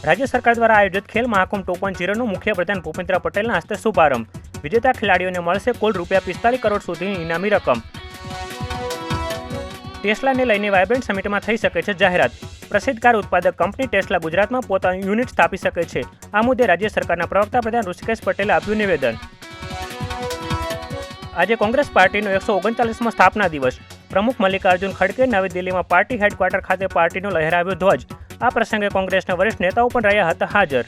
રાજ્ય સરકાર દ્વારા આયોજિત ખેલ મહાકુંભ 2.0નો મુખ્યપ્રધાન ભૂપેન્દ્ર પટેલના હસ્તે શુભારંભ. વિજેતા ખેલાડીઓને મળશે કુલ ₹45 કરોડ સુધીની ઇનામી રકમ. ટેસ્લાને લઈને વાયબ્રન્ટ સમિટમાં થઈ શકે છે જાહેરાત. પ્રસિદ્ધ કાર ઉત્પાદક કંપની ટેસ્લા ગુજરાતમાં પોતાનું યુનિટ સ્થાપી શકે છે. આ મુદ્દે રાજ્ય સરકારના પ્રવક્તા પ્રધાન ઋષિકેશ પટેલે આપ્યું નિવેદન. આજે કોંગ્રેસ પાર્ટીનો 139મો સ્થાપના દિવસ. પ્રમુખ મલ્લિકાર્જુન ખડગે નવી દિલ્હીમાં પાર્ટી હેડક્વાર્ટર ખાતે પાર્ટીનો લહેરાવ્યો ધ્વજ. આ પ્રસંગે કોંગ્રેસના વરિષ્ઠ નેતાઓ પણ રહ્યા હતા હાજર.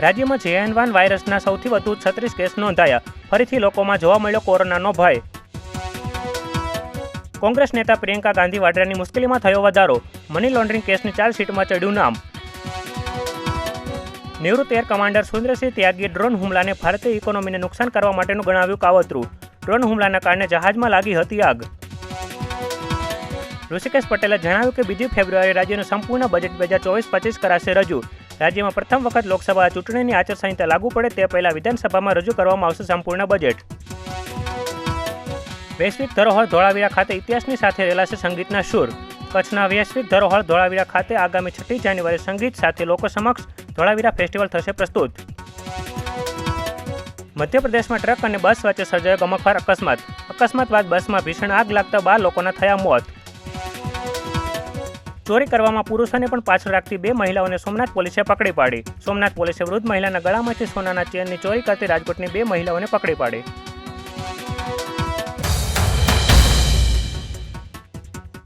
રાજ્યમાં JN1 વાયરસના સૌથી વધુ 36 કેસ નોંધાયા. ફરીથી લોકોમાં જોવા મળ્યો કોરોનાનો ભય. કોંગ્રેસ નેતા પ્રિયંકા ગાંધી વાડ્રાની મુશ્કેલીમાં થયો વધારો. મની લોન્ડરિંગ કેસની ચાર્જશીટમાં ચડ્યું નામ. નિવૃત્ત એર કમાન્ડર સુરેન્દ્રસિંહ ત્યાગીએ ડ્રોન હુમલાને ભારતીય ઇકોનોમીને નુકસાન કરવા માટેનું ગણાવ્યું કાવતરું. ડ્રોન હુમલાના કારણે જહાજમાં લાગી હતી આગ. ઋષિકેશ પટેલે જણાવ્યું કે 2 ફેબ્રુઆરીએ રાજ્યનું સંપૂર્ણ બજેટ 2024-25 કરાશે રજૂ. રાજ્યમાં પ્રથમ વખત લોકસભા ચૂંટણીની આચારસંહિતા લાગુ પડે તે પહેલા વિધાનસભામાં રજૂ કરવામાં આવશે સંપૂર્ણ બજેટ. વૈશ્વિક ધરોહર ધોળાવીરા ખાતે ઇતિહાસની સાથે રેલાશે સંગીતના સૂર. કચ્છના વૈશ્વિક ધરોહર ધોળાવીરા ખાતે આગામી 6 જાન્યુઆરી સંગીત સાથે લોકો સમક્ષ ધોળાવીરા ફેસ્ટિવલ થશે પ્રસ્તુત. મધ્યપ્રદેશમાં ટ્રક અને બસ વચ્ચે સર્જાયો ગમખ્વાર અકસ્માત. અકસ્માત બાદ બસમાં ભીષણ આગ લાગતા 12 લોકોના થયા મોત. ચોરી કરવામાં પુરુષોને પણ પાછળ રાખતી 2 મહિલાઓને સોમનાથ પોલીસે પકડી પાડી. સોમનાથ પોલીસે વૃદ્ધ મહિલાના ગળામાંથી સોનાના ચેનની ચોરી કરતી રાજકોટની 2 મહિલાઓને પકડી પાડી.